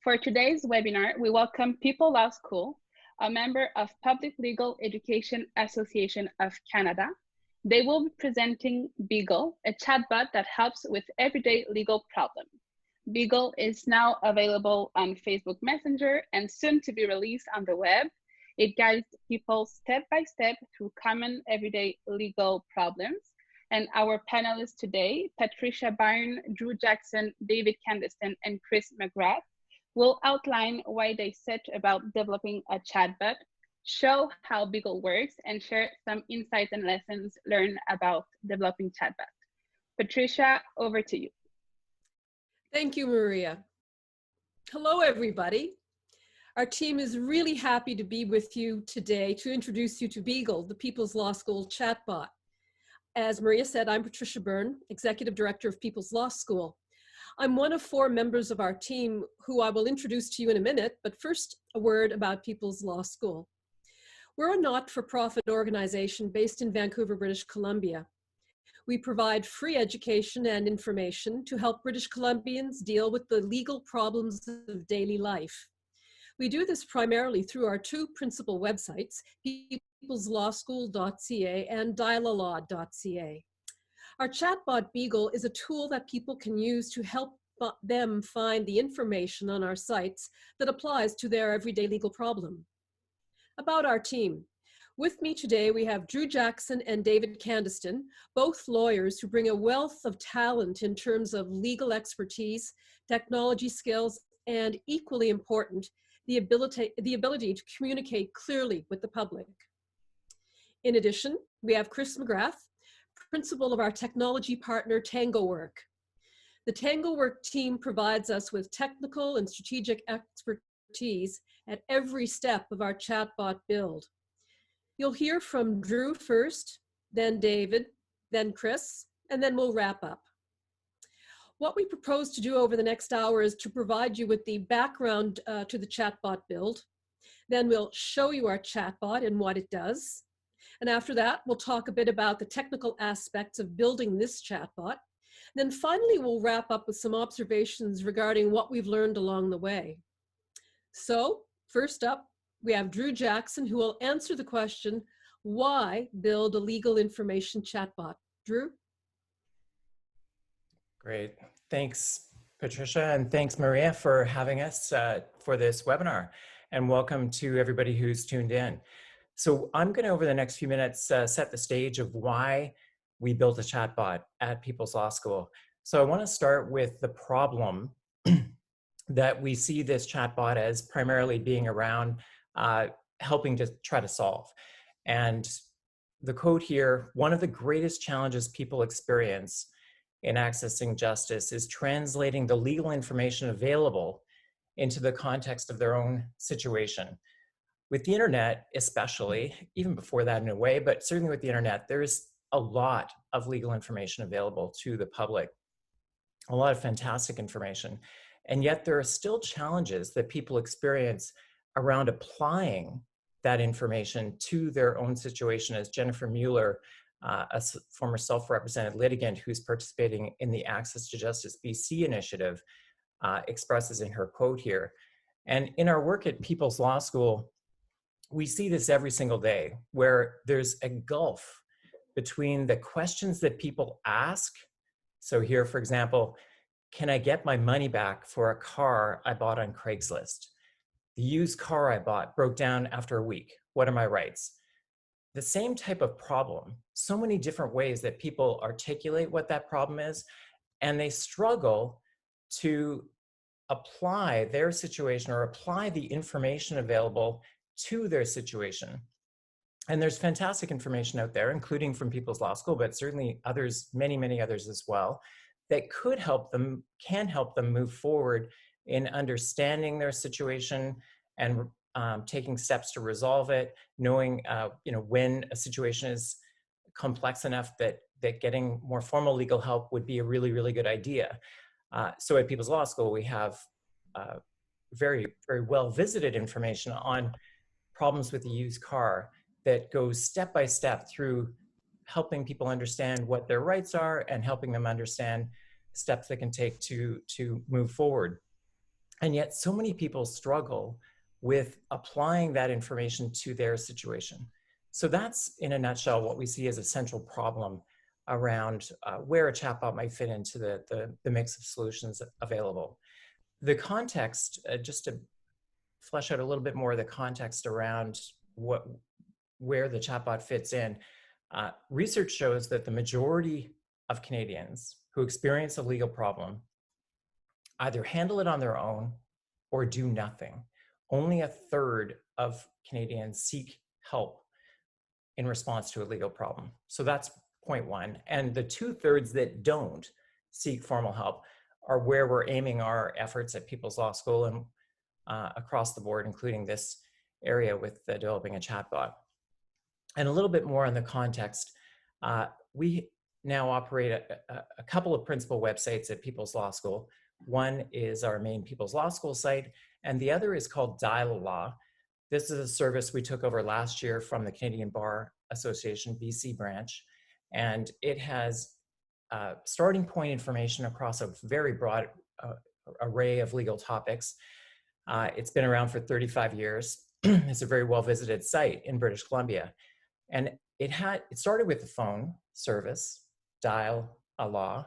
For today's webinar, we welcome People Law School, a member of Public Legal Education Association of Canada. They will be presenting Beagle, a chatbot that helps with everyday legal problems. Beagle is now available on Facebook Messenger and soon to be released on the web. It guides people step by step through common everyday legal problems. And our panelists today, Patricia Byrne, Drew Jackson, David Candiston, and Chris McGrath, will outline why they set about developing a chatbot, show how Beagle works, and share some insights and lessons learned about developing chatbot. Patricia, over to you. Thank you, Maria. Hello, everybody. Our team is really happy to be with you today to introduce you to Beagle, the People's Law School chatbot. As Maria said, I'm Patricia Byrne, Executive Director of People's Law School. I'm one of 4 members of our team who I will introduce to you in a minute, but first a word about People's Law School. We're a not-for-profit organization based in Vancouver, British Columbia. We provide free education and information to help British Columbians deal with the legal problems of daily life. We do this primarily through our 2 principal websites, peopleslawschool.ca and dialalaw.ca. Our chatbot Beagle is a tool that people can use to help them find the information on our sites that applies to their everyday legal problem. About our team. With me today, we have Drew Jackson and David Candiston, both lawyers who bring a wealth of talent in terms of legal expertise, technology skills, and equally important, the ability to communicate clearly with the public. In addition, we have Chris McGrath, principal of our technology partner, TangoWork. The TangoWork team provides us with technical and strategic expertise at every step of our chatbot build. You'll hear from Drew first, then David, then Chris, and then we'll wrap up. What we propose to do over the next hour is to provide you with the background to the chatbot build. Then we'll show you our chatbot and what it does. And after that, we'll talk a bit about the technical aspects of building this chatbot. Then finally, we'll wrap up with some observations regarding what we've learned along the way. So first up, we have Drew Jackson, who will answer the question, why build a legal information chatbot? Drew? Great. Thanks, Patricia, and thanks, Maria, for having us for this webinar. And welcome to everybody who's tuned in. So I'm going to, over the next few minutes, set the stage of why we built a chatbot at People's Law School. So I want to start with the problem that we see this chatbot as primarily being around helping to try to solve. And the quote here, one of the greatest challenges people experience in accessing justice is translating the legal information available into the context of their own situation. With the internet, especially, even before that in a way, but certainly with the internet, there is a lot of legal information available to the public, a lot of fantastic information. And yet there are still challenges that people experience around applying that information to their own situation, as Jennifer Mueller, a former self-represented litigant who's participating in the Access to Justice BC initiative, expresses in her quote here. And in our work at People's Law School, we see this every single day, where there's a gulf between the questions that people ask. So here, for example, can I get my money back for a car I bought on Craigslist? The used car I bought broke down after a week. What are my rights? The same type of problem, so many different ways that people articulate what that problem is, and they struggle to apply their situation or apply the information available to their situation. And there's fantastic information out there, including from People's Law School, but certainly others, many, many others as well, that could help them, can help them move forward in understanding their situation and taking steps to resolve it, knowing when a situation is complex enough that getting more formal legal help would be a really, really good idea. So at People's Law School, we have very, very well visited information on problems with the used car that goes step by step through helping people understand what their rights are and helping them understand steps they can take to move forward. And yet so many people struggle with applying that information to their situation. So that's, in a nutshell, what we see as a central problem around where a chatbot might fit into the mix of solutions available. The context, just to flesh out a little bit more of the context around where the chatbot fits in, research shows that the majority of Canadians who experience a legal problem either handle it on their own or do nothing. Only a third of Canadians seek help in response to a legal problem. So that's point one. And the 2/3 that don't seek formal help are where we're aiming our efforts at People's Law School and across the board, including this area with developing a chatbot. And a little bit more on the context. We now operate a couple of principal websites at People's Law School. One is our main People's Law School site, and the other is called Dial a Law. This is a service we took over last year from the Canadian Bar Association, BC branch, and it has starting point information across a very broad array of legal topics. It's been around for 35 years. It's a very well-visited site in British Columbia. And it started with the phone service, Dial a Law,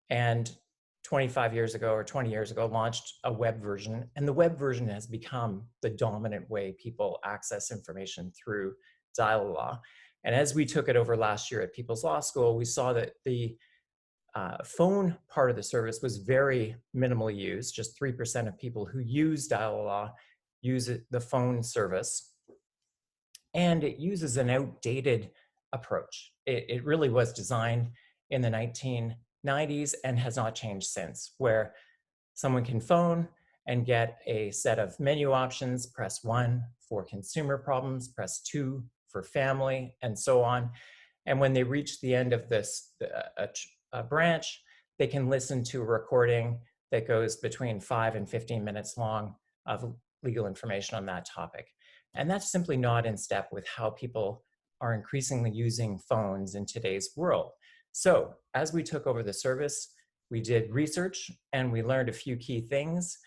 and 25 years ago or 20 years ago launched a web version, and the web version has become the dominant way people access information through Dial a Law. And as we took it over last year at People's Law School, we saw that the phone part of the service was very minimally used. Just 3% of people who use Dial a Law use the phone service, and it uses an outdated approach. It really was designed in the 1990s and has not changed since, where someone can phone and get a set of menu options, press 1 for consumer problems, press 2 for family, and so on. And when they reach the end of this branch, they can listen to a recording that goes between 5 and 15 minutes long of legal information on that topic. And that's simply not in step with how people are increasingly using phones in today's world. So as we took over the service, we did research and we learned a few key things.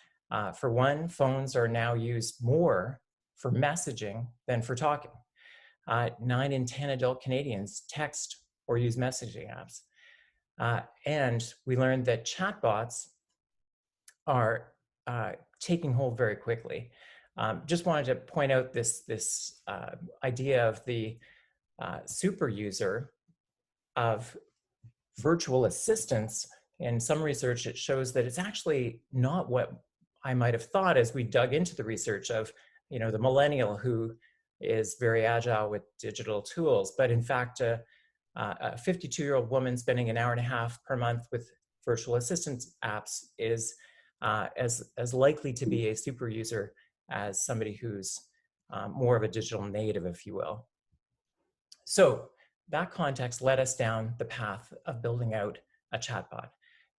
For one, phones are now used more for messaging than for talking. 9 in 10 adult Canadians text or use messaging apps. And we learned that chatbots are taking hold very quickly. Just wanted to point out this idea of the super user of virtual assistants. In some research, it shows that it's actually not what I might have thought as we dug into the research of, the millennial who is very agile with digital tools. But in fact, a 52-year-old woman spending an hour and a half per month with virtual assistant apps is as likely to be a super user as somebody who's more of a digital native, if you will. So that context led us down the path of building out a chatbot.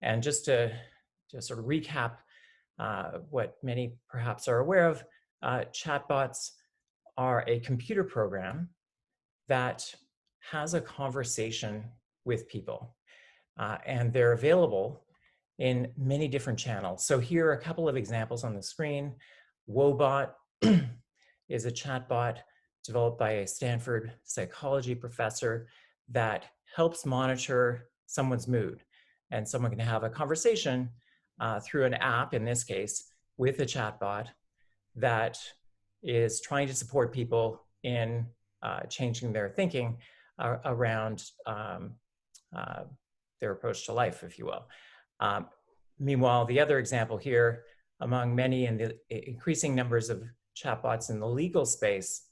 And just to sort of recap what many perhaps are aware of, chatbots are a computer program that has a conversation with people. And they're available in many different channels. So here are a couple of examples on the screen. Wobot is a chatbot developed by a Stanford psychology professor that helps monitor someone's mood. And someone can have a conversation through an app, in this case, with a chatbot that is trying to support people in changing their thinking around their approach to life, if you will. Meanwhile, the other example here, among many in the increasing numbers of chatbots in the legal space,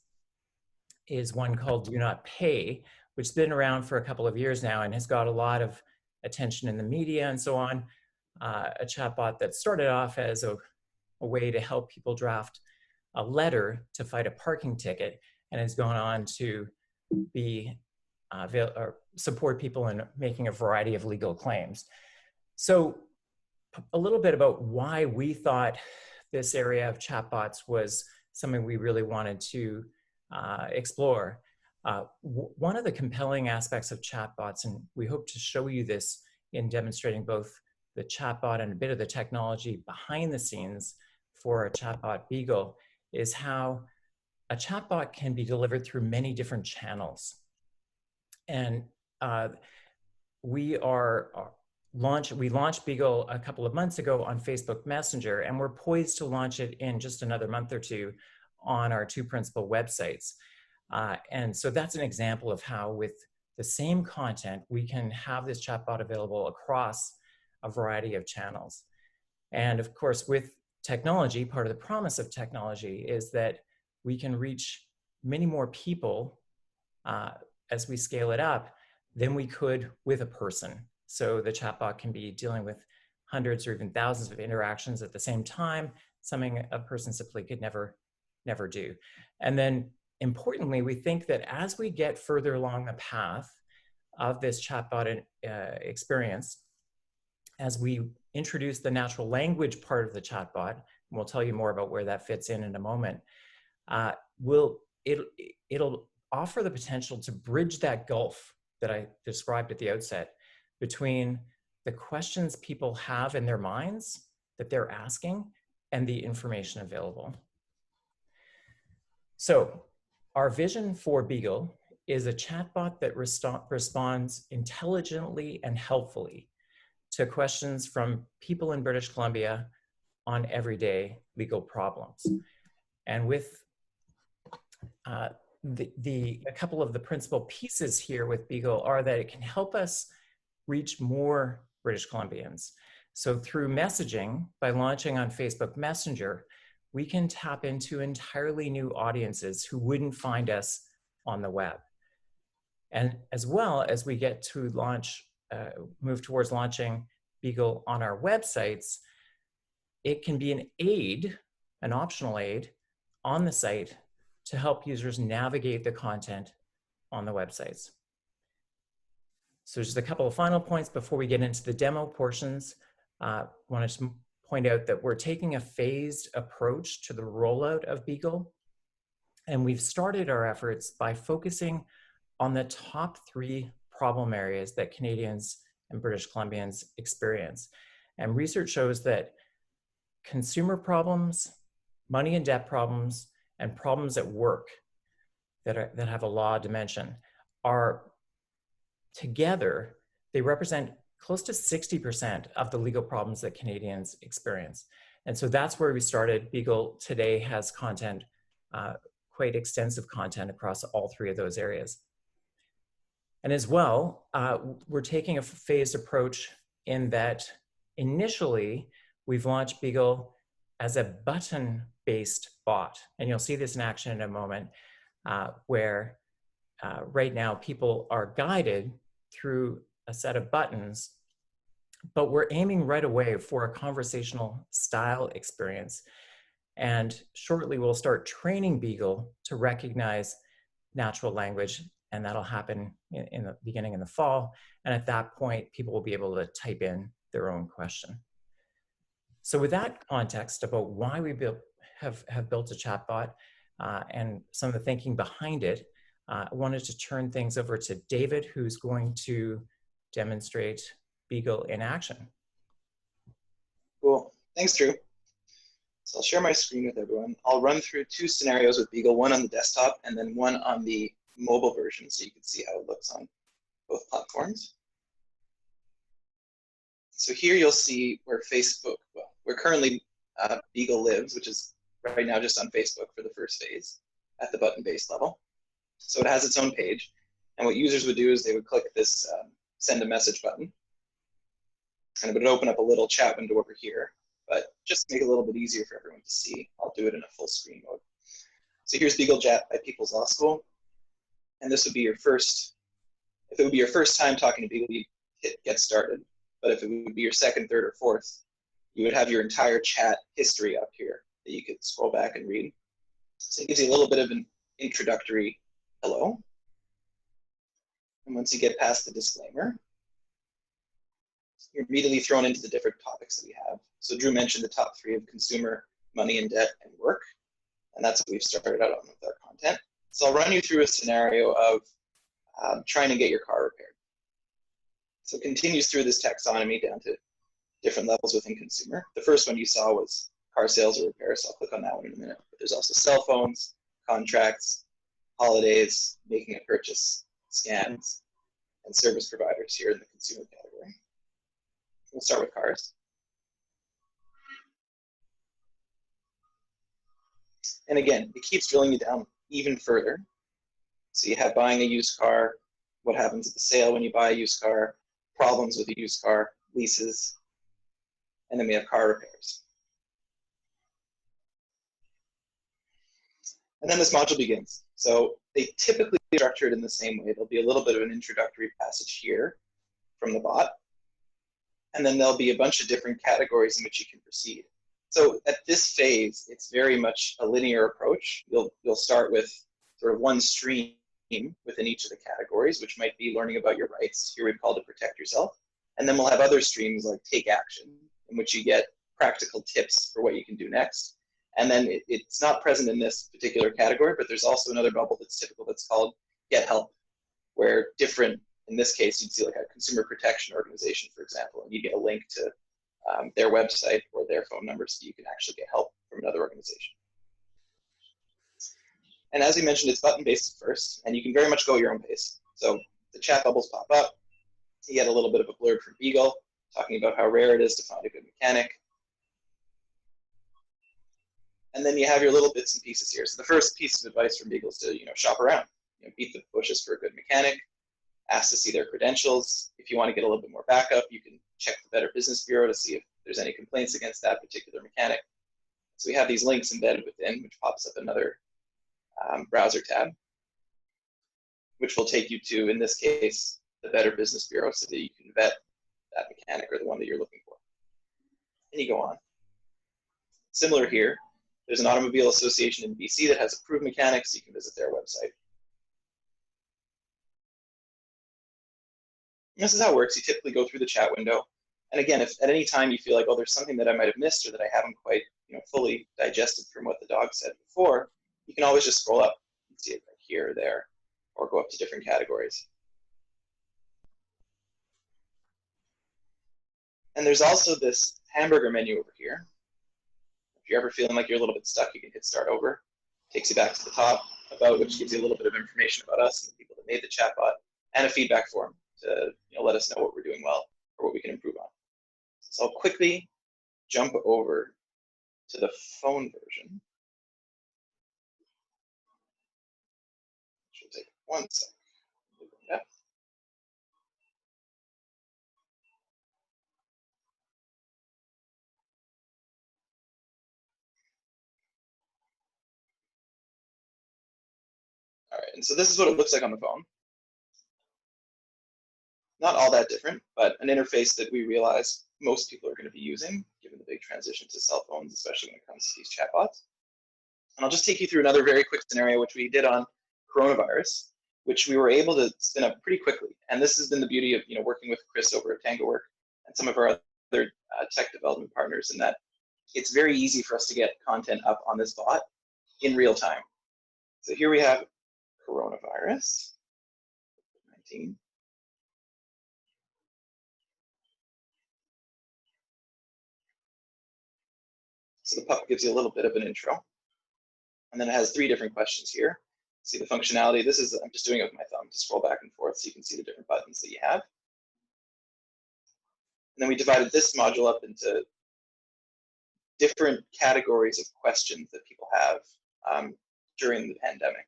is one called Do Not Pay, which has been around for a couple of years now and has got a lot of attention in the media and so on. A chatbot that started off as a way to help people draft a letter to fight a parking ticket and has gone on to be or support people in making a variety of legal claims. So a little bit about why we thought this area of chatbots was something we really wanted to explore. One of the compelling aspects of chatbots, and we hope to show you this in demonstrating both the chatbot and a bit of the technology behind the scenes for a chatbot Beagle is how a chatbot can be delivered through many different channels. And we launched Beagle a couple of months ago on Facebook Messenger, and we're poised to launch it in just another month or two on our two principal websites. And so that's an example of how with the same content, we can have this chatbot available across a variety of channels. And of course, with technology, part of the promise of technology is that we can reach many more people as we scale it up than we could with a person. So the chatbot can be dealing with hundreds or even thousands of interactions at the same time, something a person simply could never do. And then importantly, we think that as we get further along the path of this chatbot experience, as we introduce the natural language part of the chatbot, and we'll tell you more about where that fits in a moment, it'll offer the potential to bridge that gulf that I described at the outset between the questions people have in their minds that they're asking and the information available. So our vision for Beagle is a chatbot that responds intelligently and helpfully to questions from people in British Columbia on everyday legal problems. And with a couple of the principal pieces here with Beagle are that it can help us reach more British Columbians. So through messaging, by launching on Facebook Messenger, we can tap into entirely new audiences who wouldn't find us on the web. And as well as we get to move towards launching Beagle on our websites, it can be an aid, an optional aid on the site to help users navigate the content on the websites. So just a couple of final points before we get into the demo portions. Wanted to point out that we're taking a phased approach to the rollout of Beagle. And we've started our efforts by focusing on the top 3 problem areas that Canadians and British Columbians experience. And research shows that consumer problems, money and debt problems, and problems at work that have a law dimension are together, they represent close to 60% of the legal problems that Canadians experience. And so that's where we started. Beagle today has content, quite extensive content across all 3 of those areas. And as well, we're taking a phased approach in that initially we've launched Beagle as a button-based bot. And you'll see this in action in a moment, where right now people are guided through a set of buttons, but we're aiming right away for a conversational style experience. And shortly we'll start training Beagle to recognize natural language, and that'll happen in the beginning in the fall. And at that point, people will be able to type in their own question. So with that context about why we have built a chatbot and some of the thinking behind it, I wanted to turn things over to David, who's going to demonstrate Beagle in action. Cool. Thanks, Drew. So I'll share my screen with everyone. I'll run through 2 scenarios with Beagle, one on the desktop and then one on the mobile version, so you can see how it looks on both platforms. So here you'll see where where currently Beagle lives, which is right now just on Facebook for the first phase at the button-based level. So it has its own page. And what users would do is they would click this send a message button. And it would open up a little chat window over here. But just to make it a little bit easier for everyone to see, I'll do it in a full screen mode. So here's Beagle Chat by People's Law School. And this would be your first, if it would be your first time talking to Beagle, you hit get started. But if it would be your second, third, or fourth, you would have your entire chat history up here that you could scroll back and read. So it gives you a little bit of an introductory hello. And once you get past the disclaimer, you're immediately thrown into the different topics that we have. So Drew mentioned the top 3 of consumer, money and debt, and work. And that's what we've started out on with our content. So I'll run you through a scenario of trying to get your car repaired. So it continues through this taxonomy down to different levels within consumer. The first one you saw was car sales or repairs. So I'll click on that one in a minute. But there's also cell phones, contracts, holidays, making a purchase, scans, and service providers here in the consumer category. We'll start with cars. And again, it keeps drilling you down even further. So you have buying a used car, what happens at the sale when you buy a used car, problems with a used car, leases, and then we have car repairs. And then this module begins. So they typically are structured in the same way. There'll be a little bit of an introductory passage here from the bot. And then there'll be a bunch of different categories in which you can proceed. So at this phase, it's very much a linear approach. You'll start with sort of one stream within each of the categories, which might be learning about your rights. Here we've called it protect yourself. And then we'll have other streams like take action, in which you get practical tips for what you can do next. And then it's not present in this particular category, but there's also another bubble that's typical that's called get help, where different, in this case, you'd see like a consumer protection organization, for example, and you get a link to their website or their phone number so you can actually get help from another organization. And as we mentioned, it's button-based at first, and you can very much go at your own pace. So the chat bubbles pop up. You get a little bit of a blurb from Beagle talking about how rare it is to find a good mechanic. And then you have your little bits and pieces here. So the first piece of advice from Beagle is to shop around, beat the bushes for a good mechanic, ask to see their credentials. If you want to get a little bit more backup, you can check the Better Business Bureau to see if there's any complaints against that particular mechanic. So we have these links embedded within, which pops up another browser tab, which will take you to, in this case, the Better Business Bureau so that you can vet that mechanic or the one that you're looking for. And you go on. Similar here, there's an automobile association in BC that has approved mechanics. You can visit their website. And this is how it works. You typically go through the chat window. And again, if at any time you feel like, oh, there's something that I might have missed or that I haven't quite fully digested from what the dog said before, you can always just scroll up and see it right here or there, or go up to different categories. And there's also this hamburger menu over here. If you're ever feeling like you're a little bit stuck, you can hit start over. Takes you back to the top, about which gives you a little bit of information about us and the people that made the chatbot, and a feedback form to let us know what we're doing well or what we can improve on. So I'll quickly jump over to the phone version. Which will take 1 second. Yep. All right, and so this is what it looks like on the phone. Not all that different, but an interface that we realize most people are going to be using, given the big transition to cell phones, especially when it comes to these chatbots. And I'll just take you through another very quick scenario, which we did on coronavirus, which we were able to spin up pretty quickly. And this has been the beauty of working with Chris over at TangoWork and some of our other tech development partners, in that it's very easy for us to get content up on this bot in real time. So here we have coronavirus 19. So the pup gives you a little bit of an intro. And then it has 3 different questions here. See the functionality. This is, I'm just doing it with my thumb to scroll back and forth so you can see the different buttons that you have. And then we divided this module up into different categories of questions that people have during the pandemic.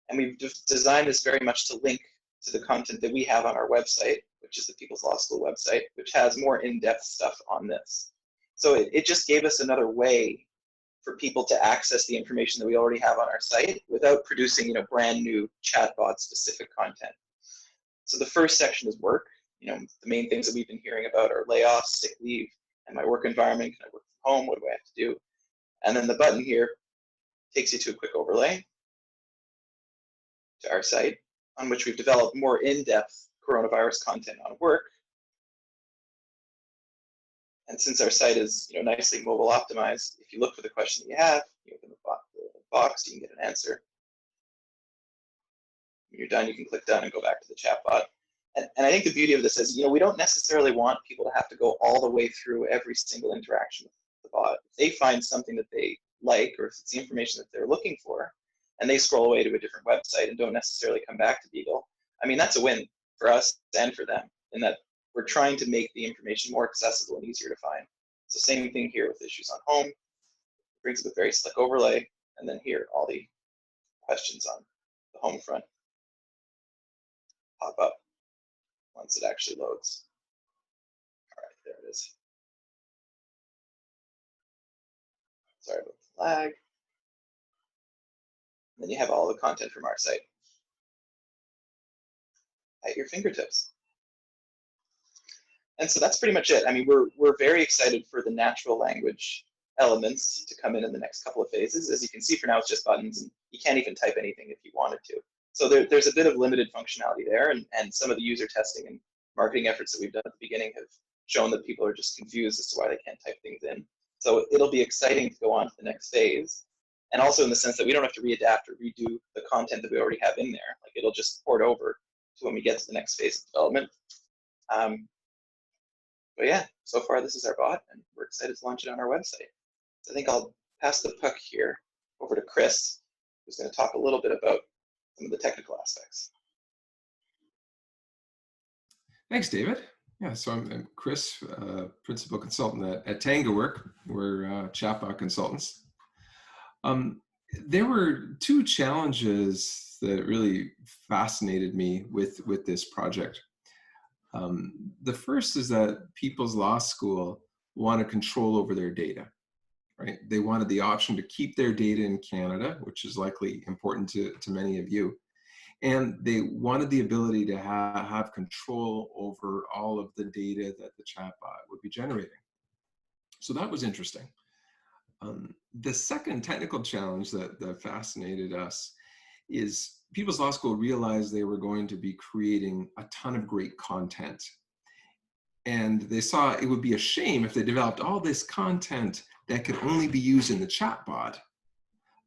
And we've designed this very much to link to the content that we have on our website, which is the People's Law School website, which has more in-depth stuff on this. So it just gave us another way for people to access the information that we already have on our site without producing brand new chatbot specific content. So the first section is work. The main things that we've been hearing about are layoffs, sick leave, and my work environment. Can I work from home? What do I have to do? And then the button here takes you to a quick overlay to our site, on which we've developed more in-depth coronavirus content on work. And since our site is nicely mobile optimized, if you look for the question that you have, you open the box, you can get an answer. When you're done, you can click done and go back to the chatbot. And I think the beauty of this is, we don't necessarily want people to have to go all the way through every single interaction with the bot, if they find something that they like, or if it's the information that they're looking for, and they scroll away to a different website and don't necessarily come back to Beagle, I mean, that's a win for us and for them, in that we're trying to make the information more accessible and easier to find. So same thing here with issues on home. It brings up a very slick overlay, and then here, all the questions on the home front pop up once it actually loads. All right, there it is. Sorry about the lag. And then you have all the content from our site at your fingertips. And so that's pretty much it. I mean, we're very excited for the natural language elements to come in the next couple of phases. As you can see, for now, it's just buttons, and you can't even type anything if you wanted to. So there's a bit of limited functionality there, and some of the user testing and marketing efforts that we've done at the beginning have shown that people are just confused as to why they can't type things in. So it'll be exciting to go on to the next phase. And also in the sense that we don't have to readapt or redo the content that we already have in there. Like, it'll just port over to when we get to the next phase of development. But yeah, so far this is our bot, and we're excited to launch it on our website. So I think I'll pass the puck here over to Chris, who's going to talk a little bit about some of the technical aspects. Thanks, David. Yeah, so I'm Chris, principal consultant at TangoWork. We're chatbot consultants. There were two challenges that really fascinated me with this project. The first is that people's law school wanted control over their data, right? They wanted the option to keep their data in Canada, which is likely important to many of you. And they wanted the ability to have control over all of the data that the chatbot would be generating. So that was interesting. The second technical challenge that fascinated us is People's Law School realized they were going to be creating a ton of great content. And they saw it would be a shame if they developed all this content that could only be used in the chatbot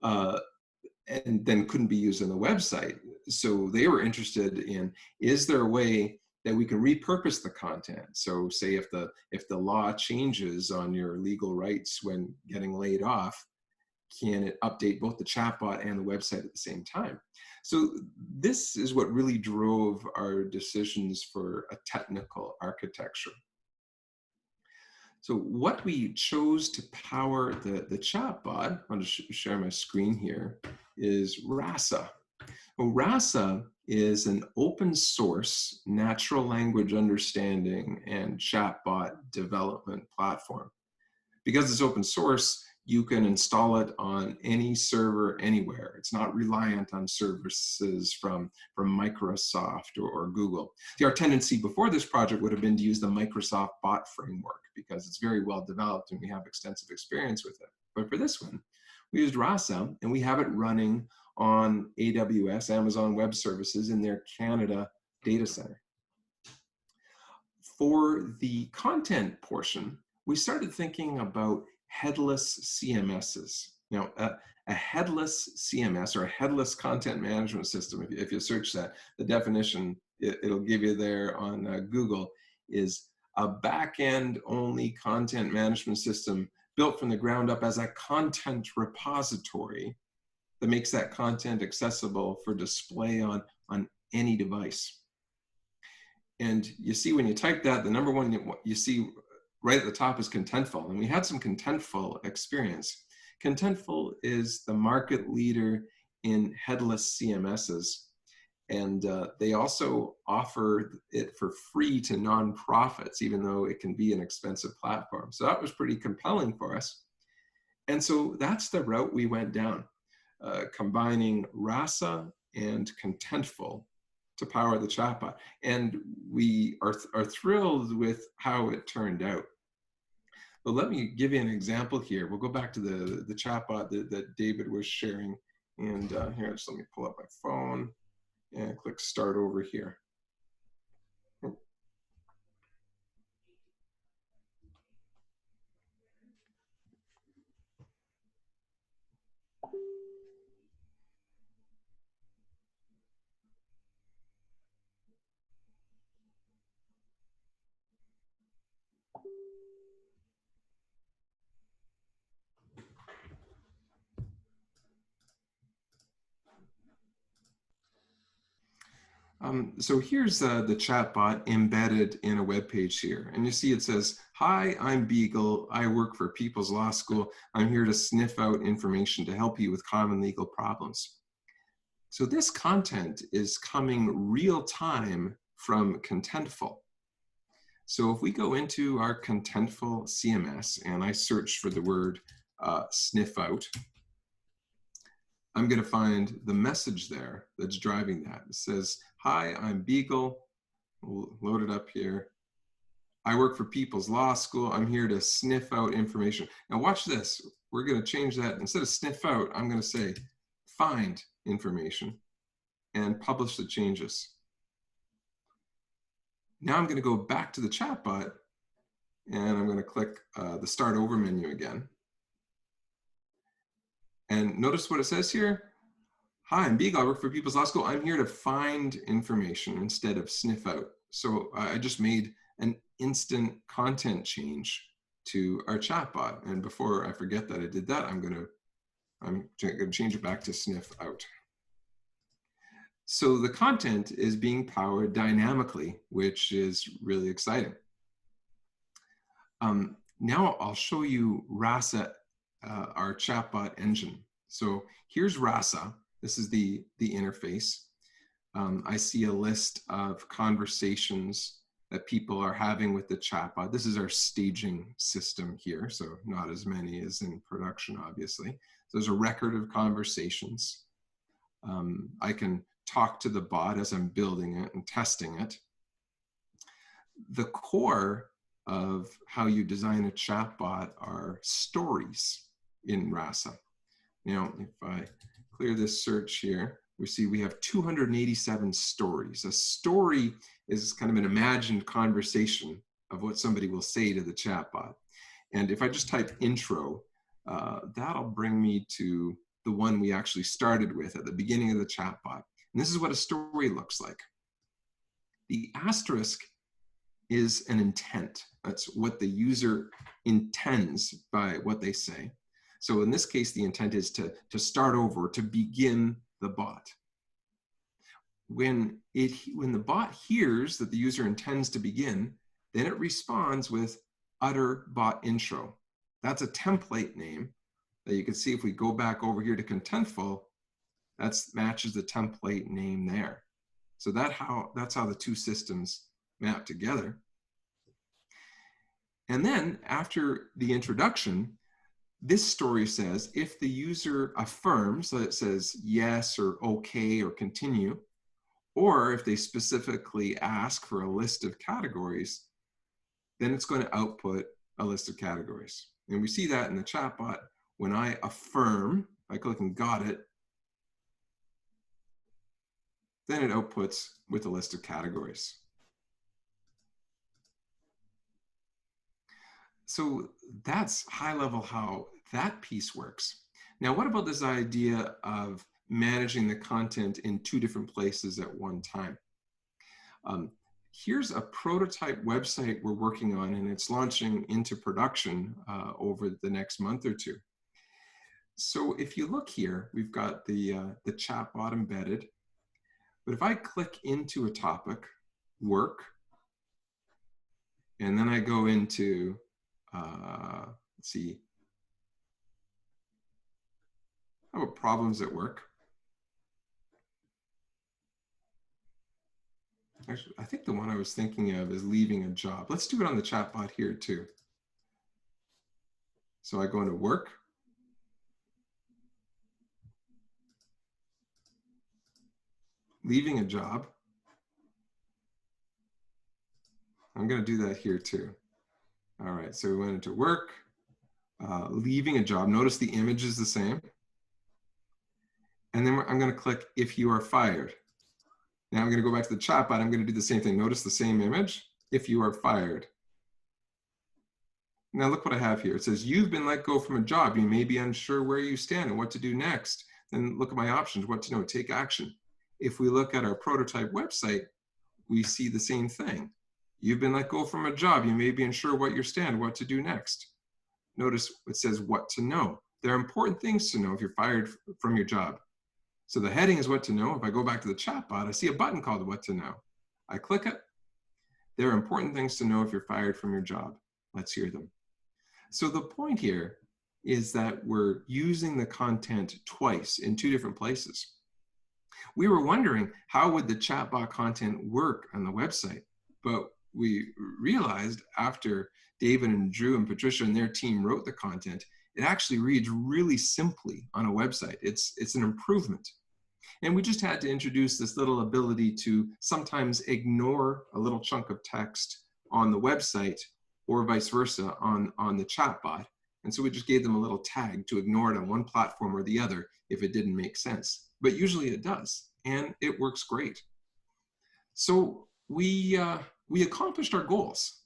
and then couldn't be used on the website. So they were interested in, is there a way that we can repurpose the content? So say if the law changes on your legal rights when getting laid off, can it update both the chatbot and the website at the same time? So this is what really drove our decisions for a technical architecture. So what we chose to power the chatbot, I'll just share my screen here, is RASA. Well, RASA is an open source natural language understanding and chatbot development platform. Because it's open source, you can install it on any server anywhere. It's not reliant on services from Microsoft or Google. See, our tendency before this project would have been to use the Microsoft bot framework because it's very well developed and we have extensive experience with it. But for this one, we used RASA, and we have it running on AWS, Amazon Web Services, in their Canada data center. For the content portion, we started thinking about headless CMSs. You know, a headless CMS, or a headless content management system, if you search that, the definition it'll give you there on Google, is a back-end only content management system built from the ground up as a content repository that makes that content accessible for display on any device. And you see when you type that, the number one you see right at the top is Contentful, and we had some Contentful experience. Contentful is the market leader in headless CMSs, and they also offer it for free to nonprofits, even though it can be an expensive platform. So that was pretty compelling for us. And so that's the route we went down, combining RASA and Contentful to power the chatbot. And we are thrilled with how it turned out. But let me give you an example here. We'll go back to the chatbot that David was sharing. And here, just let me pull up my phone and click start over here. So here's the chatbot embedded in a web page here. And you see it says, "Hi, I'm Beagle. I work for People's Law School. I'm here to sniff out information to help you with common legal problems." So this content is coming real time from Contentful. So if we go into our Contentful CMS and I search for the word sniff out, I'm going to find the message there that's driving that. It says, "Hi, I'm Beagle." We'll load it up here. "I work for People's Law School. I'm here to sniff out information." Now watch this. We're going to change that. Instead of sniff out, I'm going to say find information and publish the changes. Now I'm going to go back to the chatbot and I'm going to click the Start Over menu again. And notice what it says here. "Hi, I'm Beagle. I work for People's Law School. I'm here to find information instead of sniff out." So I just made an instant content change to our chatbot. And before I forget that I did that, I'm going to change it back to sniff out. So the content is being powered dynamically, which is really exciting. Now I'll show you Rasa, our chatbot engine. So here's Rasa. This is the interface. I see a list of conversations that people are having with the chatbot. This is our staging system here, so not as many as in production, obviously. So there's a record of conversations. I can talk to the bot as I'm building it and testing it. The core of how you design a chatbot are stories in Rasa. Now, if I clear this search here, we see we have 287 stories. A story is kind of an imagined conversation of what somebody will say to the chatbot. And if I just type intro, that'll bring me to the one we actually started with at the beginning of the chatbot. And this is what a story looks like. The asterisk is an intent. That's what the user intends by what they say. So in this case, the intent is to start over, to begin the bot. When the bot hears that the user intends to begin, then it responds with utter bot intro. That's a template name that you can see if we go back over here to Contentful, that matches the template name there. So that's how the two systems map together. And then after the introduction, this story says if the user affirms, so it says yes or okay or continue, or if they specifically ask for a list of categories, then it's going to output a list of categories. And we see that in the chatbot. When I affirm, I click and got it, then it outputs with a list of categories. So that's high level how that piece works. Now, what about this idea of managing the content in two different places at one time? Here's a prototype website we're working on, and it's launching into production over the next month or two. So if you look here, we've got the chatbot embedded. But if I click into a topic, work, and then I go into, let's see, how about problems at work? Actually, I think the one I was thinking of is leaving a job. Let's do it on the chatbot here too. So I go into work. Leaving a job. I'm going to do that here too. All right, so we went into work, leaving a job. Notice the image is the same. And then I'm going to click if you are fired. Now I'm going to go back to the chatbot. I'm going to do the same thing. Notice the same image, if you are fired. Now look what I have here. It says, you've been let go from a job. You may be unsure where you stand and what to do next. Then look at my options, what to know, take action. If we look at our prototype website, we see the same thing. You've been let go from a job. You may be unsure what your stand, what to do next. Notice it says what to know. There are important things to know if you're fired from your job. So the heading is what to know. If I go back to the chatbot, I see a button called what to know. I click it. There are important things to know if you're fired from your job. Let's hear them. So the point here is that we're using the content twice in two different places. We were wondering, how would the chatbot content work on the website? But we realized after David and Drew and Patricia and their team wrote the content, it actually reads really simply on a website. It's an improvement. And we just had to introduce this little ability to sometimes ignore a little chunk of text on the website or vice versa on the chatbot. And so we just gave them a little tag to ignore it on one platform or the other if it didn't make sense. But usually it does, and it works great. So we accomplished our goals.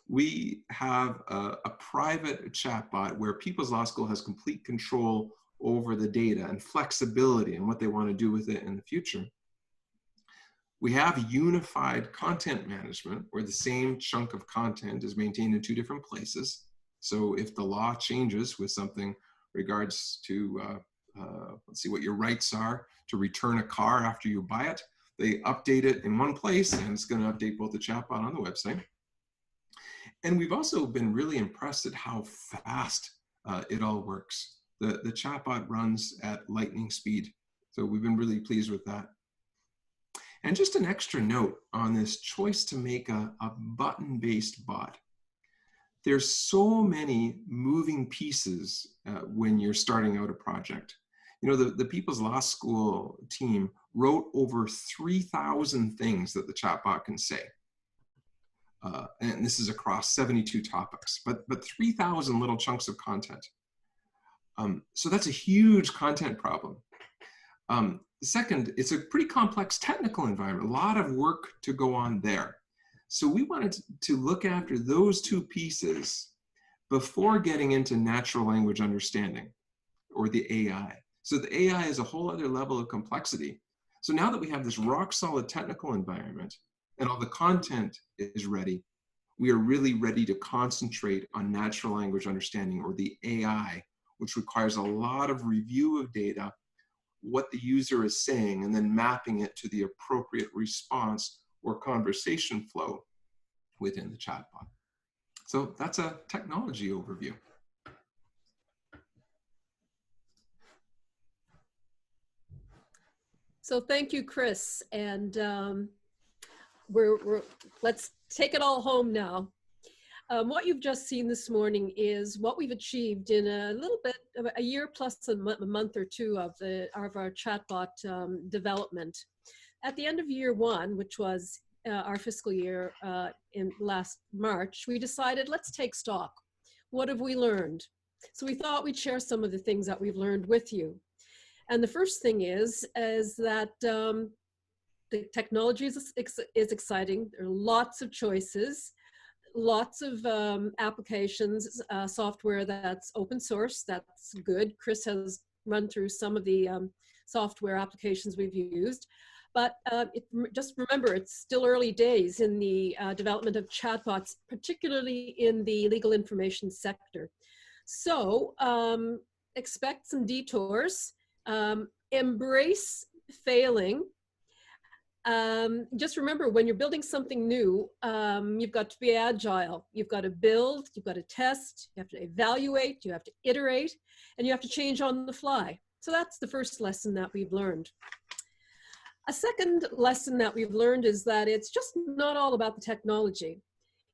We have a private chatbot where People's Law School has complete control over the data and flexibility and what they want to do with it in the future. We have unified content management where the same chunk of content is maintained in two different places. So if the law changes with something regards to, let's see what your rights are to return a car after you buy it, they update it in one place, and it's going to update both the chatbot on the website. And we've also been really impressed at how fast it all works. The chatbot runs at lightning speed. So we've been really pleased with that. And just an extra note on this choice to make a button-based bot. There's so many moving pieces when you're starting out a project. You know, the People's Law School team wrote over 3,000 things that the chatbot can say. And this is across 72 topics, but 3,000 little chunks of content. So that's a huge content problem. Second, it's a pretty complex technical environment, a lot of work to go on there. So we wanted to look after those two pieces before getting into natural language understanding, or the AI. So the AI is a whole other level of complexity. So now that we have this rock solid technical environment and all the content is ready, we are really ready to concentrate on natural language understanding, or the AI, which requires a lot of review of data, what the user is saying, and then mapping it to the appropriate response or conversation flow within the chatbot. So that's a technology overview. So thank you, Chris. And let's take it all home now. What you've just seen this morning is what we've achieved in a little bit of a year plus a month or two of our chatbot development. At the end of year one, which was our fiscal year in last March, we decided, let's take stock. What have we learned? So we thought we'd share some of the things that we've learned with you. And the first thing is that the technology is exciting. There are lots of choices, lots of applications, software that's open source. That's good. Chris has run through some of the software applications we've used. But just remember, it's still early days in the development of chatbots, particularly in the legal information sector. So expect some detours. Embrace failing. Just remember, when you're building something new, you've got to be agile. You've got to build, you've got to test, you have to evaluate, you have to iterate, and you have to change on the fly. So that's the first lesson that we've learned. A second lesson that we've learned is that it's just not all about the technology.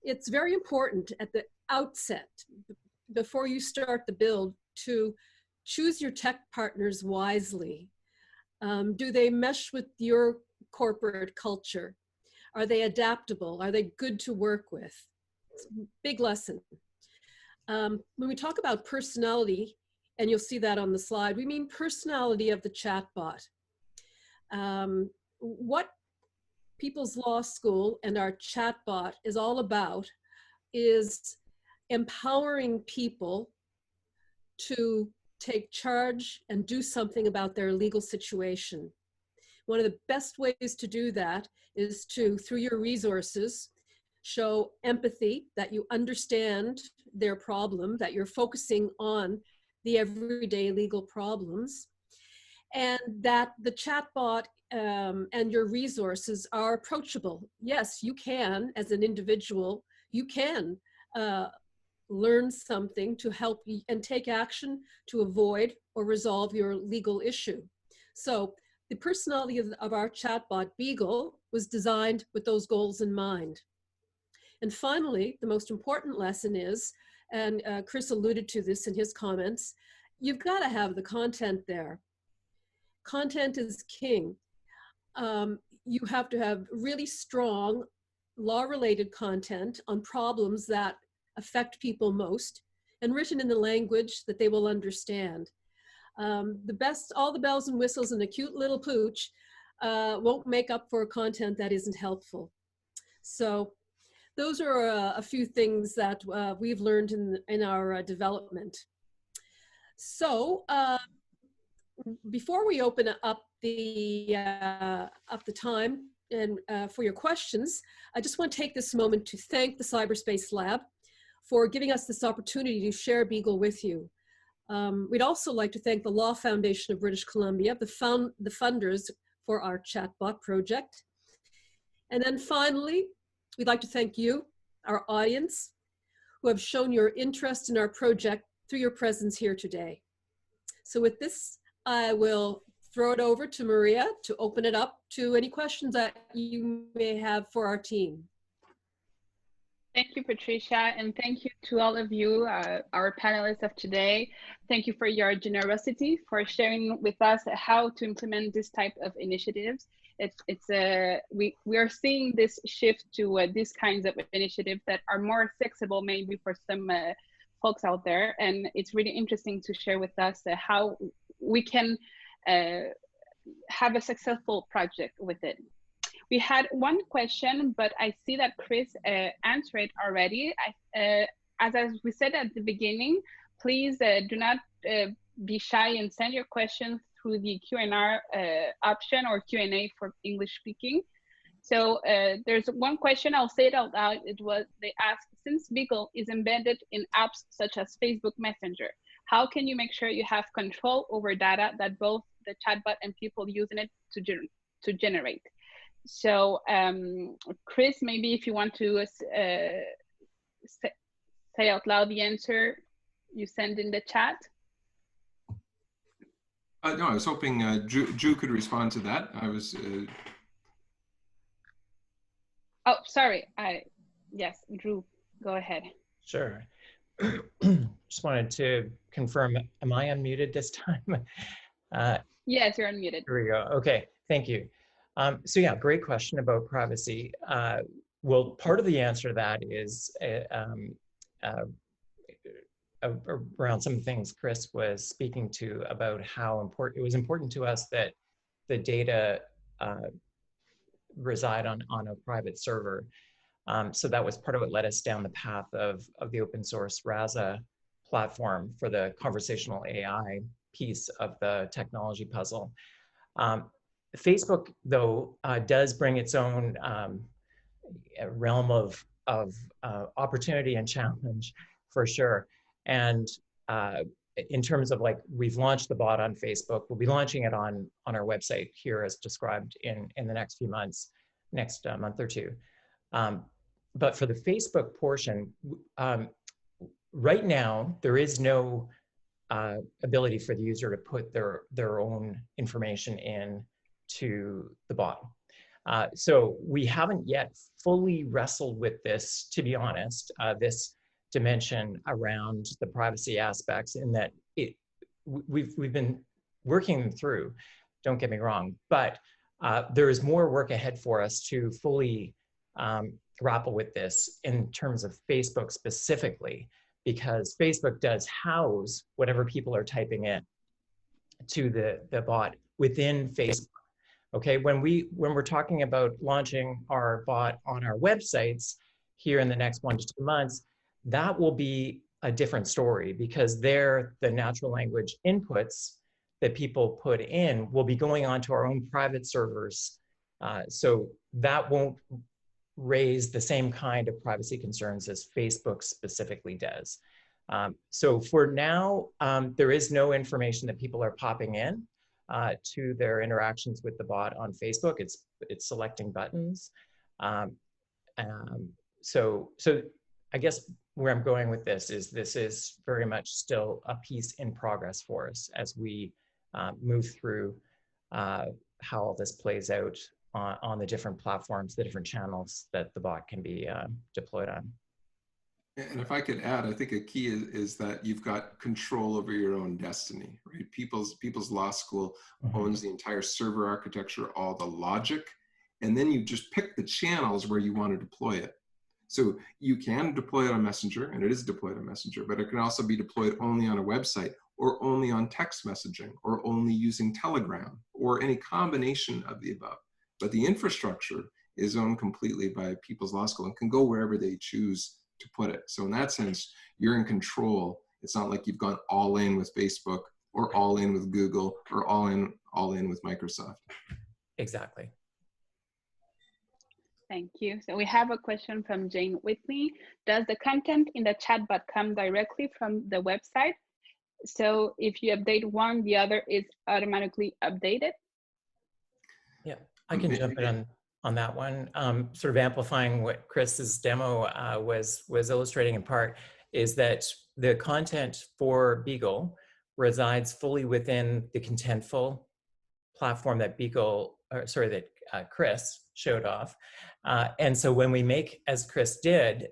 It's very important at the outset, before you start the build, to choose your tech partners wisely. Do they mesh with your corporate culture? Are they adaptable? Are they good to work with? It's a big lesson. When we talk about personality, and you'll see that on the slide, we mean personality of the chatbot. What People's Law School and our chatbot is all about is empowering people to take charge and do something about their legal situation. One of the best ways to do that is to, through your resources, show empathy, that you understand their problem, that you're focusing on the everyday legal problems, and that the chatbot and your resources are approachable. Yes, you can, as an individual, you can learn something to help you and take action to avoid or resolve your legal issue. So the personality of our chatbot, Beagle, was designed with those goals in mind. And finally, the most important lesson is, and Chris alluded to this in his comments, you've got to have the content there. Content is king. You have to have really strong law-related content on problems that affect people most, and written in the language that they will understand. All the bells and whistles and a cute little pooch won't make up for content that isn't helpful. So those are a few things that we've learned in our development. So before we open up the time and for your questions, I just want to take this moment to thank the Cyberspace Lab for giving us this opportunity to share Beagle with you. We'd also like to thank the Law Foundation of British Columbia, the funders for our chatbot project. And then finally, we'd like to thank you, our audience, who have shown your interest in our project through your presence here today. So with this, I will throw it over to Maria to open it up to any questions that you may have for our team. Thank you, Patricia, and thank you to all of you, our panelists of today. Thank you for your generosity, for sharing with us how to implement this type of initiatives. We are seeing this shift to these kinds of initiatives that are more accessible maybe for some folks out there, and it's really interesting to share with us how we can have a successful project with it. We had one question, but I see that Chris answered it already. As we said at the beginning, please do not be shy and send your questions through the Q&R option or Q&A for English speaking. So there's one question, I'll say it out loud. They asked, since Beagle is embedded in apps such as Facebook Messenger, how can you make sure you have control over data that both the chatbot and people using it to generate? So Chris, maybe if you want to say out loud the answer you send in the chat. No, I was hoping Drew could respond to that. I was. Oh, sorry. Yes, Drew, go ahead. Sure. Just wanted to confirm, am I unmuted this time? Yes, you're unmuted. Here we go. Okay, thank you. So yeah, great question about privacy. Well, part of the answer to that is around some things Chris was speaking to about how important it was important to us that the data reside on a private server. So that was part of what led us down the path of the open source Rasa platform for the conversational AI piece of the technology puzzle. Facebook, though, does bring its own realm of opportunity and challenge, for sure. And in terms of we've launched the bot on Facebook, we'll be launching it on our website here as described in the next few months, next month or two. But for the Facebook portion, right now, there is no ability for the user to put their own information in to the bot. So we haven't yet fully wrestled with this, to be honest, this dimension around the privacy aspects, in that we've been working them through, don't get me wrong, but there is more work ahead for us to fully grapple with this in terms of Facebook specifically, because Facebook does house whatever people are typing in to the bot within Facebook. Okay, when we're talking about launching our bot on our websites here in the next 1 to 2 months, that will be a different story, because there the natural language inputs that people put in will be going onto our own private servers. So that won't raise the same kind of privacy concerns as Facebook specifically does. So for now, there is no information that people are popping in. to their interactions with the bot on Facebook. It's selecting buttons. So I guess where I'm going with this is very much still a piece in progress for us as we move through how all this plays out on the different platforms, the different channels that the bot can be deployed on. And if I could add, I think a key is that you've got control over your own destiny, right? People's Law School owns the entire server architecture, all the logic, and then you just pick the channels where you want to deploy it. So you can deploy it on Messenger, and it is deployed on Messenger, but it can also be deployed only on a website, or only on text messaging, or only using Telegram, or any combination of the above. But the infrastructure is owned completely by People's Law School and can go wherever they choose to put it. So in that sense, you're in control. It's not like you've gone all in with Facebook, or all in with Google, or all in with Microsoft. Exactly. Thank you. So we have a question from Jane Whitley. Does the content in the chatbot come directly from the website? So if you update one, the other is automatically updated? Yeah, I can jump in on that one. Sort of amplifying what Chris's demo was illustrating in part, is that the content for Beagle resides fully within the Contentful platform that Chris showed off. And so when we make, as Chris did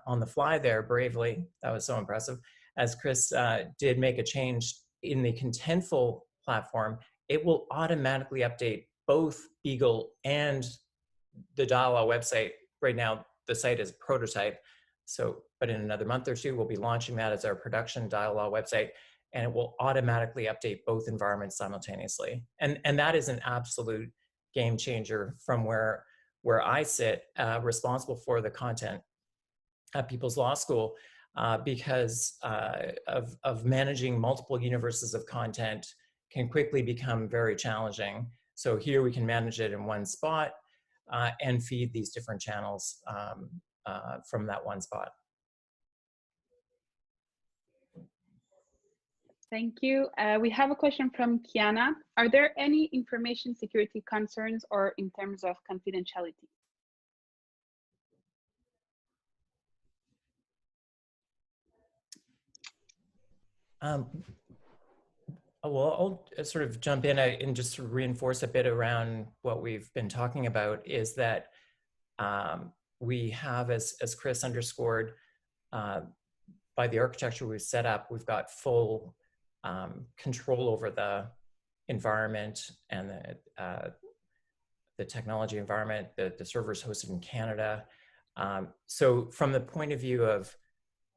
on the fly there bravely, that was so impressive, as Chris did make a change in the Contentful platform, it will automatically update both Beagle and the Dialaw website. Right now, the site is prototype. So, but in another month or two, we'll be launching that as our production Dialaw website, and it will automatically update both environments simultaneously. And that is an absolute game changer from where I sit, responsible for the content at People's Law School, because of managing multiple universes of content can quickly become very challenging. So here we can manage it in one spot and feed these different channels from that one spot. Thank you. We have a question from Kiana. Are there any information security concerns or in terms of confidentiality? Well, I'll sort of jump in and just reinforce a bit around what we've been talking about, is that we have, as Chris underscored, by the architecture we've set up, we've got full control over the environment and the technology environment. The server's hosted in Canada. So from the point of view of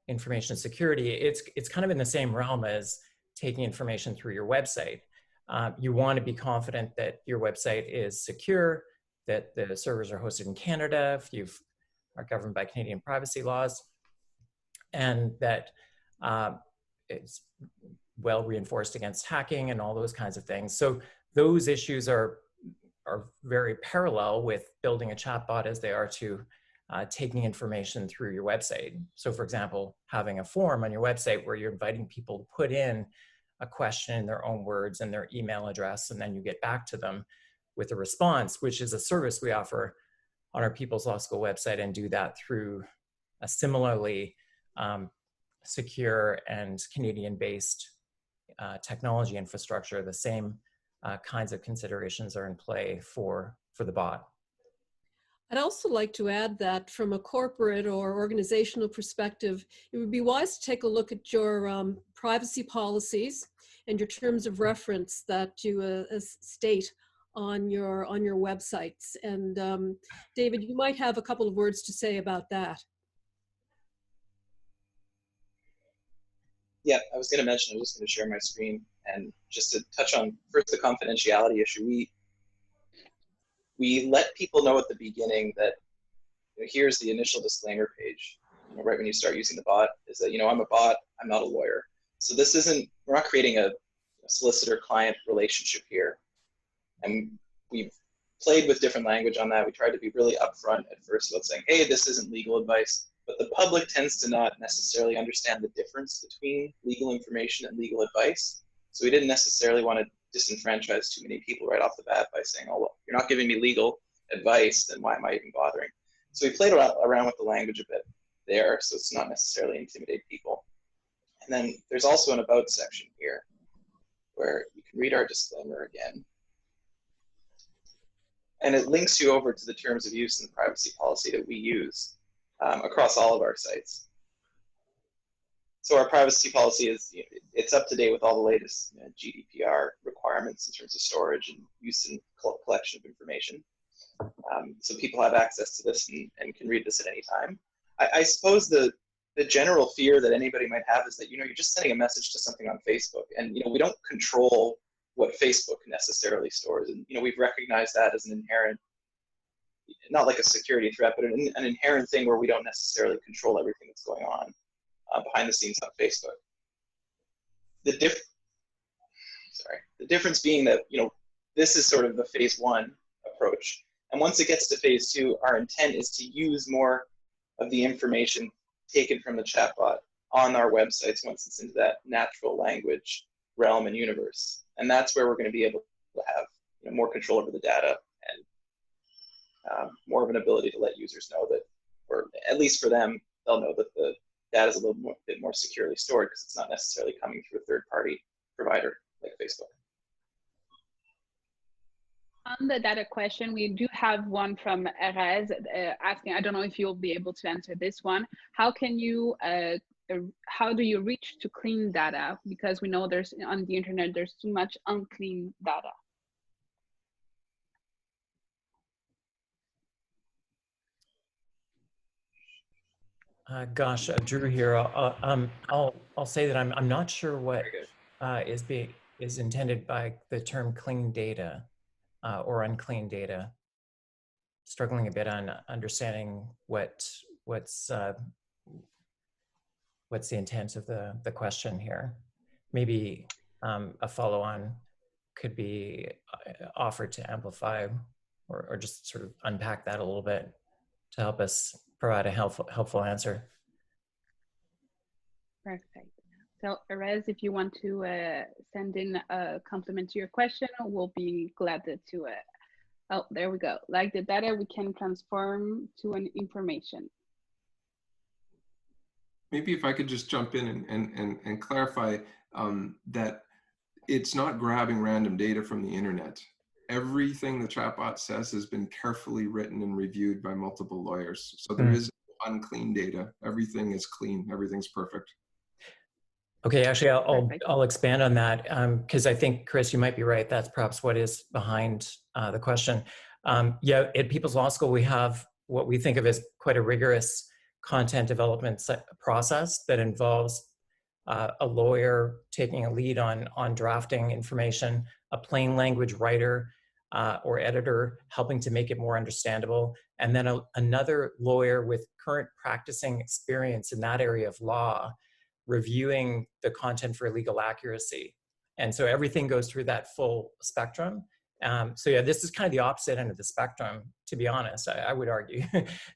information security, it's kind of in the same realm as taking information through your website. You want to be confident that your website is secure, that the servers are hosted in Canada, if you are governed by Canadian privacy laws, and that it's well reinforced against hacking and all those kinds of things. So those issues are very parallel with building a chatbot as they are to taking information through your website. So for example, having a form on your website where you're inviting people to put in a question in their own words and their email address, and then you get back to them with a response, which is a service we offer on our People's Law School website, and do that through a similarly secure and Canadian-based technology infrastructure. The same kinds of considerations are in play for the bot. I'd also like to add that from a corporate or organizational perspective, it would be wise to take a look at your privacy policies and your terms of reference that you state on your websites. And David, you might have a couple of words to say about that. Yeah, I was going to mention, I was just going to share my screen, and just to touch on first the confidentiality issue. We let people know at the beginning that, you know, here's the initial disclaimer page, you know, right when you start using the bot, is that, you know, I'm a bot, I'm not a lawyer. So this isn't, we're not creating a solicitor-client relationship here. And we've played with different language on that. We tried to be really upfront at first about saying, hey, this isn't legal advice. But the public tends to not necessarily understand the difference between legal information and legal advice. So we didn't necessarily want to disenfranchise too many people right off the bat by saying, oh, well, you're not giving me legal advice, then why am I even bothering? So we played around with the language a bit there, so it's not necessarily intimidate people. And then there's also an about section here where you can read our disclaimer again. And it links you over to the terms of use and the privacy policy that we use across all of our sites. So our privacy policy is, it's up to date with all the latest GDPR requirements in terms of storage and use and collection of information. So people have access to this and can read this at any time. I suppose the general fear that anybody might have is that, you're just sending a message to something on Facebook, and we don't control what Facebook necessarily stores. And we've recognized that as an inherent, not like a security threat, but an inherent thing where we don't necessarily control everything that's going on behind the scenes on Facebook. The difference being that this is sort of the phase 1 approach, and once it gets to phase 2, our intent is to use more of the information taken from the chatbot on our websites once it's into that natural language realm and universe, and that's where we're going to be able to have more control over the data and more of an ability to let users know that, or at least for them, they'll know that the data is a bit more securely stored because it's not necessarily coming through a third-party provider like Facebook. On the data question, we do have one from Erez asking, I don't know if you'll be able to answer this one. How can you, how do you reach to clean data? Because we know there's, on the internet, there's too much unclean data. Gosh, Drew here. I'll say that I'm not sure what is intended by the term clean data or unclean data. Struggling a bit on understanding what's the intent of the question here. Maybe a follow-on could be offered to amplify or just sort of unpack that a little bit to help us provide a helpful answer. Perfect. So Erez, if you want to send in a compliment to your question, we'll be glad to, oh, there we go. Like the data we can transform to an information. Maybe if I could just jump in and clarify that it's not grabbing random data from the internet. Everything the chatbot says has been carefully written and reviewed by multiple lawyers. So there is unclean data. Everything is clean. Everything's perfect. Okay, actually, I'll expand on that because I think, Chris, you might be right. That's perhaps what is behind the question. Yeah, at People's Law School, we have what we think of as quite a rigorous content development process that involves a lawyer taking a lead on drafting information, a plain language writer or editor helping to make it more understandable, and then another lawyer with current practicing experience in that area of law reviewing the content for legal accuracy. And so everything goes through that full spectrum. So yeah, this is kind of the opposite end of the spectrum, to be honest, I would argue,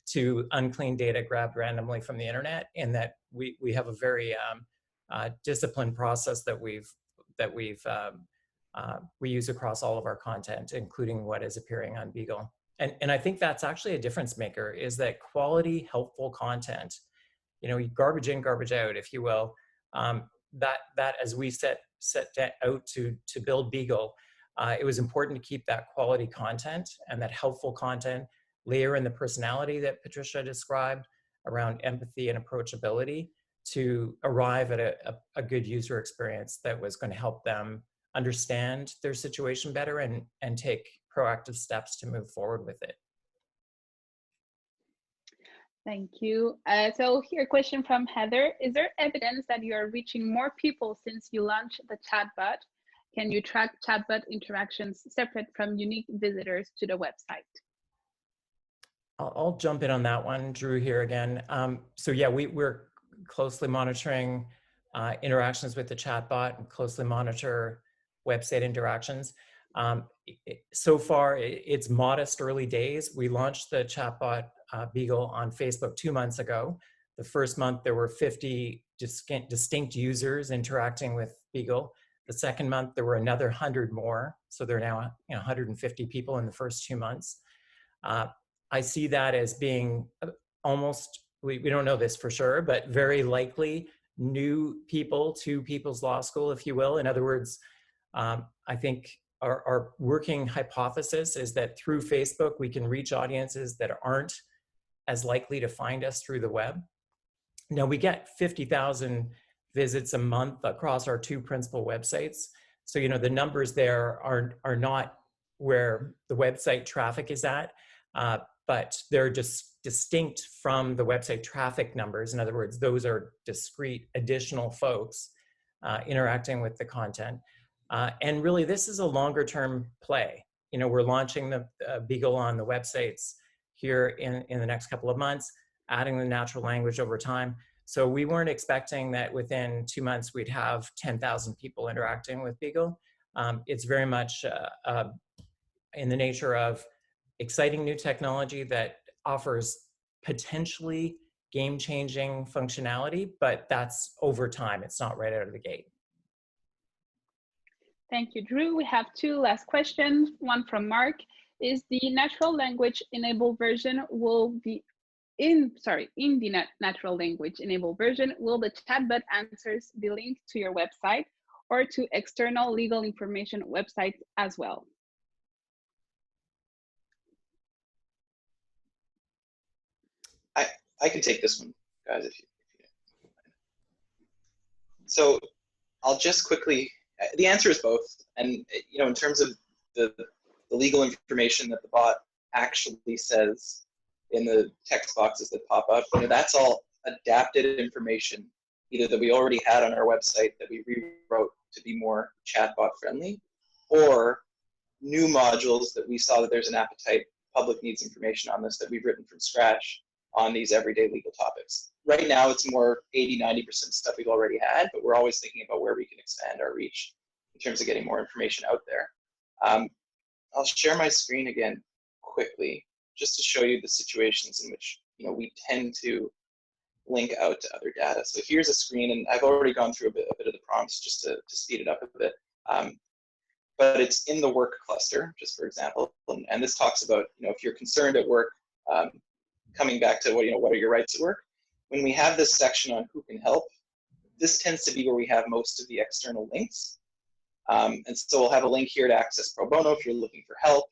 to unclean data grabbed randomly from the internet, in that we have a very disciplined process that we use across all of our content, including what is appearing on Beagle. And I think that's actually a difference maker, is that quality, helpful content, garbage in, garbage out, if you will, that as we set out to build Beagle, it was important to keep that quality content and that helpful content, layer in the personality that Patricia described around empathy and approachability to arrive at a good user experience that was going to help them understand their situation better and take proactive steps to move forward with it. Thank you. So here, a question from Heather. Is there evidence that you are reaching more people since you launched the chatbot? Can you track chatbot interactions separate from unique visitors to the website? I'll jump in on that one, Drew here again. So yeah, we're closely monitoring interactions with the chatbot and closely monitor website interactions. So far, it's modest early days. We launched the chatbot Beagle on Facebook 2 months ago. The first month, there were 50 distinct users interacting with Beagle. The second month, there were another 100 more. So there are now 150 people in the first 2 months. I see that as being almost, we don't know this for sure, but very likely new people to People's Law School, if you will. In other words, I think our working hypothesis is that through Facebook, we can reach audiences that aren't as likely to find us through the web. Now, we get 50,000 visits a month across our 2 principal websites. So, the numbers there are not where the website traffic is at, but they're just distinct from the website traffic numbers. In other words, those are discrete additional folks interacting with the content. And really, this is a longer term play. We're launching the Beagle on the websites here in the next couple of months, adding the natural language over time. So we weren't expecting that within 2 months we'd have 10,000 people interacting with Beagle. It's very much in the nature of exciting new technology that offers potentially game-changing functionality, but that's over time. It's not right out of the gate. Thank you, Drew. We have 2 last questions. One from Mark. Is the natural language enabled version will be in the natural language enabled version, will the chatbot answers be linked to your website or to external legal information websites as well? I can take this one, guys, if you So I'll just quickly, the answer is both. And in terms of the legal information that the bot actually says in the text boxes that pop up, that's all adapted information, either that we already had on our website that we rewrote to be more chatbot friendly, or new modules that we saw that there's an appetite, public needs information on this that we've written from scratch on these everyday legal topics. Right now, it's more 80–90% stuff we've already had, but we're always thinking about where we can expand our reach in terms of getting more information out there. I'll share my screen again quickly, just to show you the situations in which we tend to link out to other data. So here's a screen, and I've already gone through a bit of the prompts just to speed it up a bit. But it's in the work cluster, just for example, and this talks about if you're concerned at work, coming back to what are your rights at work. When we have this section on who can help, this tends to be where we have most of the external links. And so we'll have a link here to access pro bono if you're looking for help.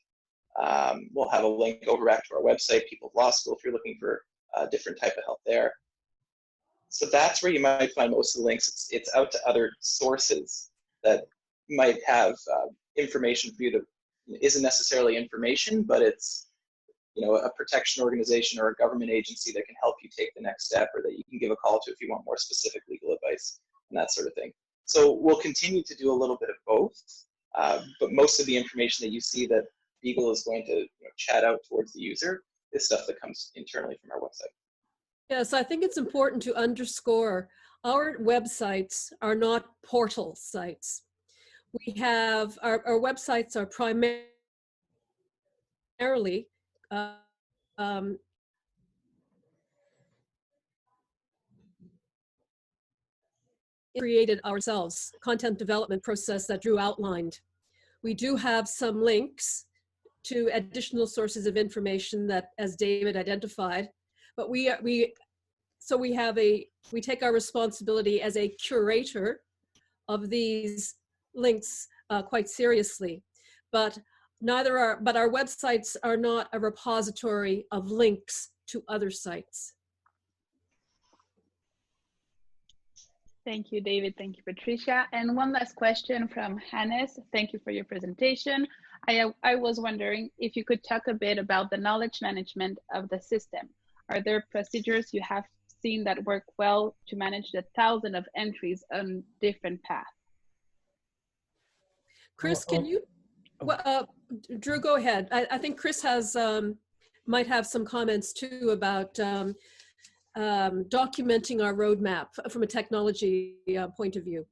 We'll have a link over back to our website, People's Law School, if you're looking for a different type of help there. So that's where you might find most of the links. It's out to other sources that might have information for you that isn't necessarily information, but it's a protection organization or a government agency that can help you take the next step, or that you can give a call to if you want more specific legal advice and that sort of thing. So we'll continue to do a little bit of both, but most of the information that you see that Beagle is going to chat out towards the user is stuff that comes internally from our website. Yes, I think it's important to underscore our websites are not portal sites. We have, our websites are primarily created ourselves, content development process that Drew outlined. We do have some links to additional sources of information that, as David identified, but we take our responsibility as a curator of these links quite seriously. But our websites are not a repository of links to other sites. Thank you, David. Thank you, Patricia. And one last question from Hannes. Thank you for your presentation. I was wondering if you could talk a bit about the knowledge management of the system. Are there procedures you have seen that work well to manage the thousands of entries on different paths? Chris, can you, Drew, go ahead. I think Chris has might have some comments too about documenting our roadmap from a technology point of view.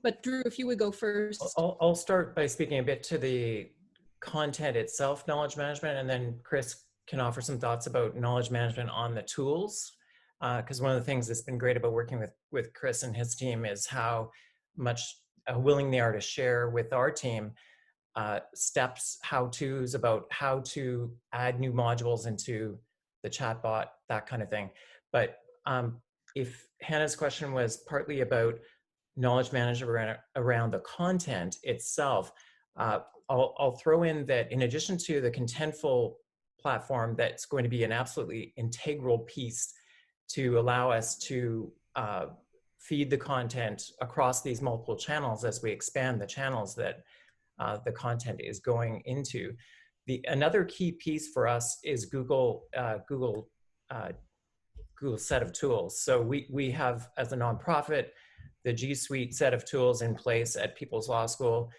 But Drew, if you would go first. I'll start by speaking a bit to the content itself, knowledge management, and then Chris can offer some thoughts about knowledge management on the tools. Because one of the things that's been great about working with Chris and his team is how willing they are to share with our team steps, how-tos about how to add new modules into the chatbot, that kind of thing. But if Hannah's question was partly about knowledge management around the content itself, I'll throw in that in addition to the Contentful platform, that's going to be an absolutely integral piece to allow us to feed the content across these multiple channels as we expand the channels that the content is going into. Another key piece for us is Google set of tools. So we have, as a nonprofit, the G Suite set of tools in place at People's Law School,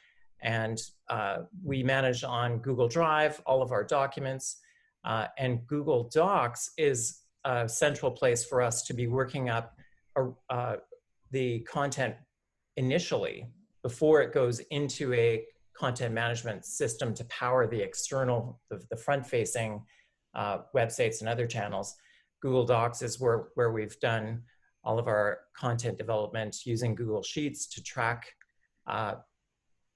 and we manage on Google Drive all of our documents, and Google Docs is a central place for us to be working up the content initially before it goes into a content management system to power the external, the front-facing websites and other channels. Google Docs is where we've done all of our content development using Google Sheets to track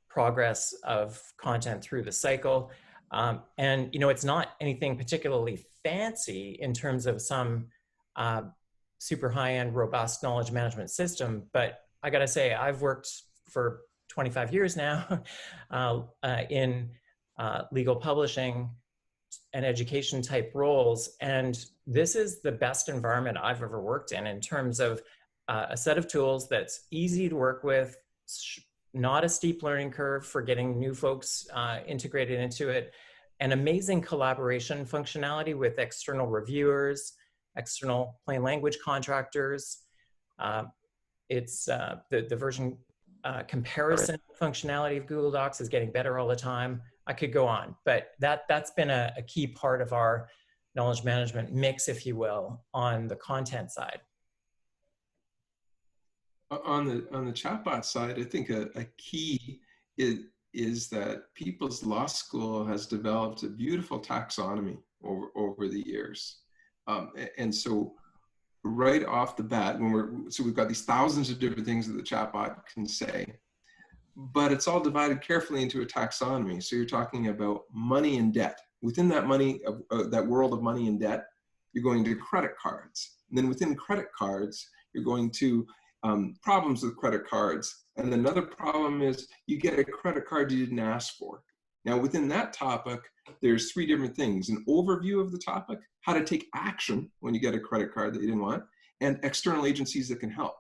progress of content through the cycle. And it's not anything particularly fancy in terms of some super high-end, robust knowledge management system, but I gotta say, I've worked for 25 years now in legal publishing and education type roles, and this is the best environment I've ever worked in terms of a set of tools that's easy to work with, not a steep learning curve for getting new folks integrated into it, and amazing collaboration functionality with external reviewers, external plain language contractors. It's the version comparison functionality of Google Docs is getting better all the time. I could go on, but that's been a key part of our knowledge management mix, if you will, on the content side. On the chatbot side, I think a key is that People's Law School has developed a beautiful taxonomy over the years, and so right off the bat, we've got these thousands of different things that the chatbot can say, but it's all divided carefully into a taxonomy. So you're talking about money and debt. Within that that world of money and debt, you're going to credit cards. And then within credit cards, you're going to problems with credit cards. And another problem is you get a credit card you didn't ask for. Now within that topic, there's three different things: an overview of the topic, how to take action when you get a credit card that you didn't want, and external agencies that can help.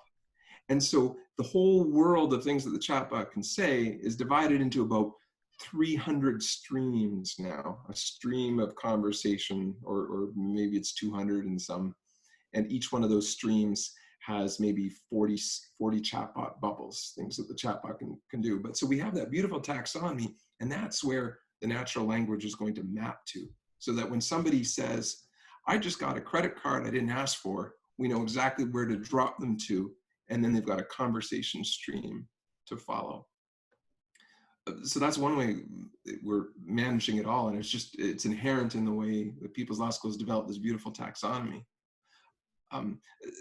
And so the whole world of things that the chatbot can say is divided into about 300 streams now, a stream of conversation, or maybe it's 200 and some, and each one of those streams has maybe 40 chatbot bubbles, things that the chatbot can do. But so we have that beautiful taxonomy, and that's where the natural language is going to map to, so that when somebody says, I just got a credit card I didn't ask for, we know exactly where to drop them to, and then they've got a conversation stream to follow. So that's one way we're managing it all, and it's inherent in the way that People's Law School has developed this beautiful taxonomy.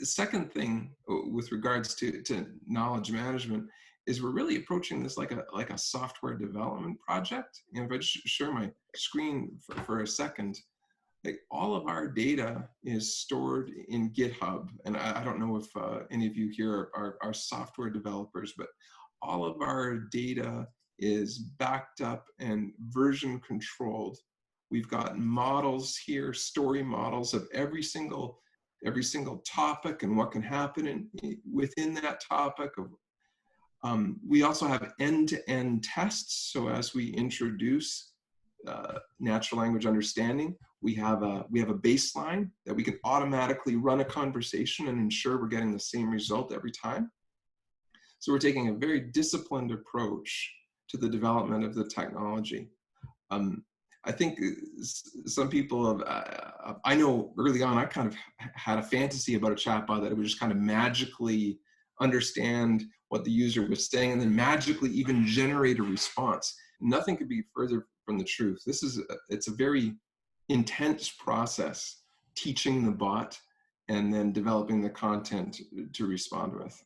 Second thing with regards to knowledge management is we're really approaching this like a software development project. And if I just share my screen for a second, like all of our data is stored in GitHub. And I don't know if any of you here are software developers, but all of our data is backed up and version controlled. We've got models here, story models of every single topic and what can happen within that topic. We also have end-to-end tests. So as we introduce natural language understanding, we have a baseline that we can automatically run a conversation and ensure we're getting the same result every time. So we're taking a very disciplined approach to the development of the technology. I think some people I know early on, I kind of had a fantasy about a chatbot that it would just kind of magically understand what the user was saying and then magically even generate a response. Nothing could be further from the truth. It's a very intense process, teaching the bot and then developing the content to respond with.